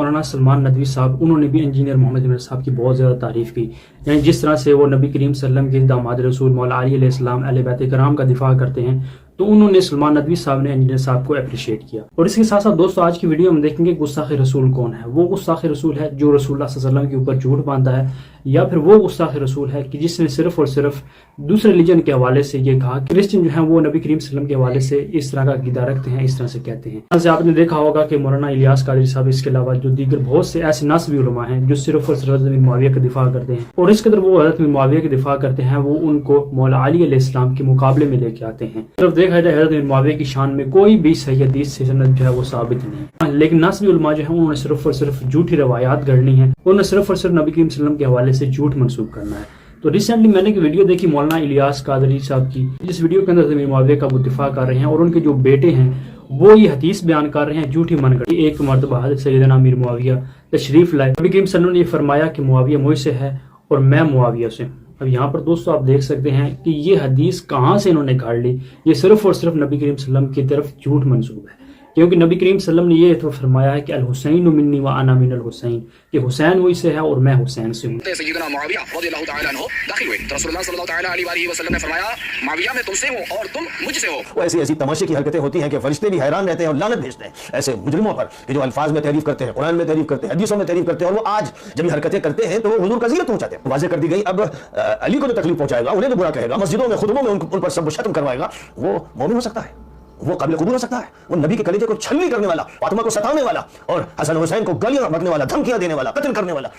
مولانا सलमान नदवी साहब, उन्होंने भी इंजीनियर मोहम्मद इमरान साहब की बहुत ज़्यादा तारीफ़ की। यानी जिस तरह से वो नबी करीम सल्लल्लाहु अलैहि वसल्लम के दामाद रसूल मौला अली अलैहिस्सलाम अहले बैत कराम का दिफा करते हैं, तो उन्होंने सलमान नदवी साहब ने इंजीनियर साहब को अप्रिशिएट किया। और इसके साथ साथ दोस्तों आज की वीडियो में देखेंगे गुस्ताख रसूल कौन है। वो गुस्ताख रसूल है जो रसूलुल्लाह सल्लल्लाहु अलैहि वसल्लम के ऊपर झूठ बांधता है, या फिर वो गुस्ताख रसूल है कि जिसने सिर्फ और सिर्फ दूसरे रिलीजन के हवाले से ये कहा कि क्रिश्चियन जो है वो नबी करीम सल्लल्लाहु अलैहि वसल्लम के हवाले से इस तरह का अकीदा रखते हैं, इस तरह से कहते हैं। जैसे आपने देखा होगा कि मौलाना इलियास कादरी साहब, इसके अलावा जो दीगर बहुत से ऐसे नासबी उलमा हैं जो सिर्फ और सिर्फ हज़रत बिन मुआविया का दिफा करते हैं, और इस कदर वो हज़रत बिन मुआविया के दिफा करते हैं, वो उनको मौला अली अलैहिस्सलाम के मुकाबले में लेके आते हैं। सिर्फ देखा जाए हज़रत बिन मुआविया की शान में कोई भी सही हदीस से सनद जो है वो साबित नहीं है, लेकिन नासबी उलमा जो है उन्होंने सिर्फ और सिर्फ झूठी रवायात गढ़नी है, उन्होंने सिर्फ और सिर्फ नबी करीम सल्लल्लाहु अलैहि वसल्लम के हवाले से झूठ मंसूब करना है। तो रिसेंटली मैंने एक वीडियो देखी मौलाना इलियास कादरी साहब की, जिस वीडियो के अंदर हज़रत मुआविया का वो दिफा कर रहे हैं, और उनके जो बेटे हैं वो ये हदीस बयान कर रहे हैं झूठी मनगढ़। एक मरतबा हज़रत सैयदना अमीर मुआविया तशरीफ लाए, नबी करीम सल्लल्लाहु अलैहि वसल्लम ने ये फरमाया कि मुआविया मुझसे है और मैं मुआविया से। अब यहाँ पर दोस्तों आप देख सकते हैं कि ये हदीस कहाँ से इन्होंने काट ली। ये सिर्फ और सिर्फ नबी करीम सल्लल्लाहु अलैहि वसल्लम की तरफ झूठ मंसूब है, क्योंकि नबी करीम सल्लल्लाहु अलैहि वसल्लम ने ये तो फरमाया है कि अल हुसैन मिन्नी व अना मिनल हुसैन, कि हुसैन वही से है और मैं हुसैन से हूँ। सय्यदना मुआविया रज़ियल्लाहु तआला अन्हु दाखिल हुए तो रसूलुल्लाह सल्लल्लाहु तआला अलैहि वसल्लम ने फरमाया, मुआविया मैं तुमसे हूँ और तुम मुझसे हो। वो ऐसी ऐसी तमाशे की हरकतें होती हैं कि फरिश्ते भी हैरान रहते हैं और लानत भेजते हैं ऐसे मुजरिमों पर कि जो अल्फाज में तारीफ करते हैं, कुरान में तारीफ करते हैं, हदीसों में तारीफ करते हैं, और वो आज जब ये हरकतें करते हैं तो वो हुजूर का ज़िक्र पहुंचाते हैं। वाज़ेह कर दी गई, अब अली को तो तकलीफ पहुंचाएगा, उन्हें तो बुरा कहेगा, मस्जिदों में खुतबों में उन पर सब शत्म करवाएगा, वो मोमिन हो सकता है, वो काबिल कबूल हो सकता है। वो नबी के कलेजे को छलनी करने वाला, फातिमा को सताने वाला और हसन हुसैन को गालियां बकने वाला, धमकियां देने वाला, कत्ल करने वाला,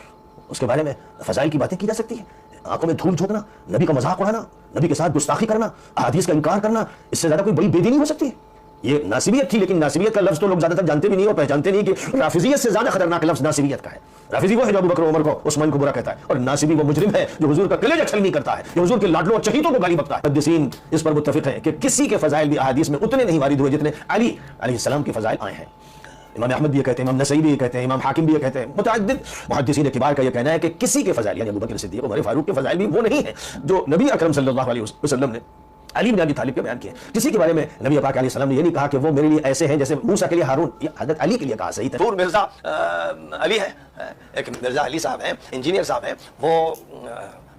उसके बारे में फजाइल की बातें की जा सकती है। आंखों में धूल झोंकना, नबी का मजाक उड़ाना, नबी के साथ गुस्ताखी करना, अहादीस का इनकार करना, इससे ज्यादा कोई बड़ी बेदीनी हो सकती है। ये नासिबियत थी, लेकिन नासिबियत का लफ्ज तो लोग ज्यादातर जानते भी नहीं और पहचानते नहीं कि राफिजियत से ज्यादा खतरनाक लफ्ज नासिबियत का है। राफिजी वो है जो अबू बकर उमर को, उस्मान को बुरा कहता है, और नासिबी वो मुजरिम है जो हुजूर का कलेजा छलनी करता है, जो हुजूर के लाडलों और चहीतों को गाली बकता है। मुहद्दिसीन इस पर मुत्तफिक है कि किसी के फजाइल भी अहादीस में उतने नहीं वारिद हुए जितने अली अलैहिस्सलाम के फजाइल आए हैं। इमाम अहमद भी ये कहते हैं, इमाम नसई भी ये कहते हैं, इमाम हाकिम भी ये कहते हैं, मुतअद्दिद मुहद्दिसीन किबार का ये कहना है कि किसी के फजाइल यानी अबू बकर सिद्दीक, उमर फारूक के फजाइल भी वो नहीं है जो नबी अकरम सल्लल्लाहु अलैहि वसल्लम ने अली बिन अबी तालिब के बयान किए। किसी के बारे में नबी पाक अलैहि सलाम ने ये नहीं कहा कि वो मेरे लिए ऐसे हैं जैसे मूसा के लिए हारून, ये हज़रत अली के लिए कहा। सही तौर मिर्जा अली है, एक मिर्जा अली साहब हैं, इंजीनियर साहब हैं, वो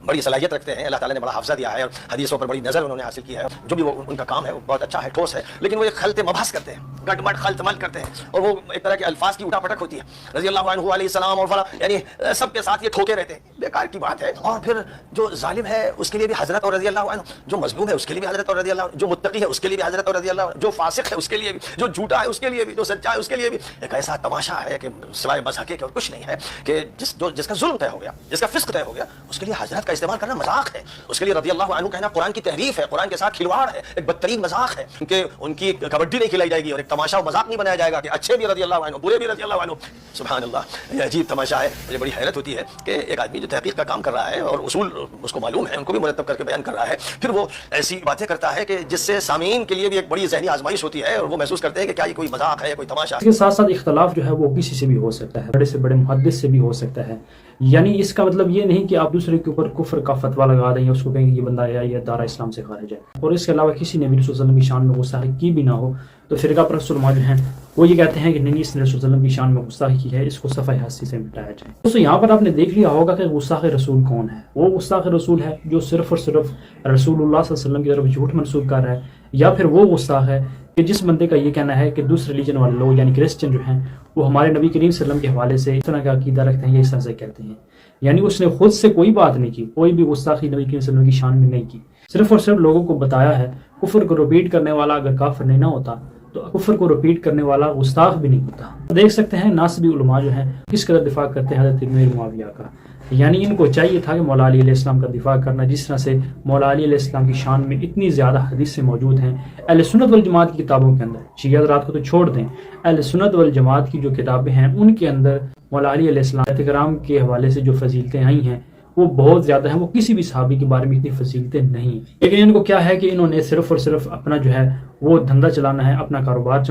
बड़ी सलाहियत रखते हैं, अल्लाह ताला ने बड़ा हाफ़ज़ा दिया है और हदीसों पर बड़ी नज़र उन्होंने हासिल की है। जो भी वो उनका काम है वो बहुत अच्छा है, ठोस है, लेकिन वो एक खलते मबास करते हैं, गटमट खलतमल करते हैं, और वो एक तरह के अल्फाज की उठापटक होती है। रज़ियल्लाहु अन्हु अलैहि सलाम और फला, यानी सबके साथ ये ठोके रहते हैं, बेकार की बात है। और फिर जो जालिम है उसके लिए भी हज़रत और रज़ियल्लाहु अन्हु, जो मज़लूम है उसके लिए भी हज़रत और रज़ियल्लाहु अन्हु, जो मुत्तकी है उसके लिए भी हज़रत और रज़ियल्लाहु अन्हु, जो फासिक है उसके लिए भी, जो झूठा है उसके लिए भी, जो सच्चा है उसके लिए भी। एक ऐसा तमाशा है कि सिवाय मज़ाक़ के और कुछ नहीं है कि जिसका जुल्म तय हो गया, जिसका फिस्क तय हो गया, उसके लिए हज़रत का इस्तेमाल करना मजाक है। उसके लिए रज़ियल्लाहु अन्हु कहना कुरान की तहरीफ है, कुरान के साथ खिलवाड़ है, एक बदतरीन मजाक है कि उनकी कबड्डी नहीं खिलाई जाएगी और एक तमाशा मजाक नहीं बनाया जाएगा कि अच्छे भी रज़ियल्लाहु अन्हु, बुरे भी रज़ियल्लाहु अन्हु। सुभान अल्लाह, ये अजीब तमाशा है। मुझे बड़ी हैरत होती है कि एक आदमी जो तहकीक का काम कर रहा है और उसूल उसको मालूम है, उनको भी मुरतब करके बयान कर रहा है, फिर वो ऐसी बातें करता है कि जिससे सामीन के लिए भी एक बड़ी ज़हनी आजमाइश होती है और वो महसूस करते हैं कि क्या ये कोई मजाक है, कोई तमाशा। इसके साथ साथ इख्तलाफ जो है वो किसी से भी हो सकता है, बड़े से बड़े मुहद्दिस से भी हो सकता है। यानी इसका मतलब ये नहीं कि आप दूसरे के ऊपर कुफ्र का फतवा लगा दें, उसको कहेंगे ये बंदा है या दारा इस्लाम से खारिज है, और इसके अलावा किसी ने भी रसूल सल्लल्लाहु अलैहि वसल्लम की शान में गुस्ताखी की भी ना हो, तो फिरका परस्त उलमा जो हैं वो ये कहते हैं कि नहीं, इसने रसूल सल्लल्लाहु अलैहि वसल्लम की शान में गुस्ताखी की है, इसको सफ़ाए हस्ती से मिटाया जाए। दोस्तों यहाँ पर आपने देख लिया होगा कि गुस्ताख रसूल कौन है। वो गुस्ताख रसूल है जो सिर्फ और सिर्फ रसूलुल्लाह सल्लल्लाहु अलैहि वसल्लम की तरफ झूठ मंसूब कर रहा है, या फिर वो गुस्ताख है कि जिस बंदे का ये कहना है कि दूसरे रिलीजन वाले लोग यानी क्रिश्चियन जो हैं वो हमारे नबी करीम सल्लल्लाहु अलैहि वसल्लम के हवाले से इस तरह का अकीदा रखते हैं, ये इस तरह से कहते हैं। यानी उसने खुद से कोई बात नहीं की, कोई भी गुस्ताखी नबी करीम सल्लल्लाहु अलैहि वसल्लम की शान में नहीं की, सिर्फ और सिर्फ लोगों को बताया है। कुफ्र को रिपीट करने वाला अगर काफिर नहीं ना होता तो कुफ्र को रिपीट करने वाला गुस्ताख भी नहीं होता। देख सकते हैं नासिबी उलमा जो हैं किस कदर दिफा करते हैं हज़रत अमीर मुआविया का। यानी इनको चाहिए था कि मौला अली अलैहिस्सलाम का दिफा करना, जिस तरह से मौला अली अलैहिस्सलाम की शान में इतनी ज़्यादा हदीसें मौजूद हैं अहले सुन्नत वल जमात की किताबों के अंदर। शिया हज़रात को तो छोड़ दें, अहले सुन्नत वल जमात की जो किताबें हैं उनके अंदर मौला अली अलैहिस्सलाम कराम के हवाले से जो फजीलतें आई हैं वो बहुत ज़्यादा हैं। वो किसी भी सहाबी के बारे में इतनी फजीलतें नहीं, लेकिन इनको क्या है कि इन्होंने सिर्फ और सिर्फ अपना जो है वो धंधा चलाना है, अपना कारोबार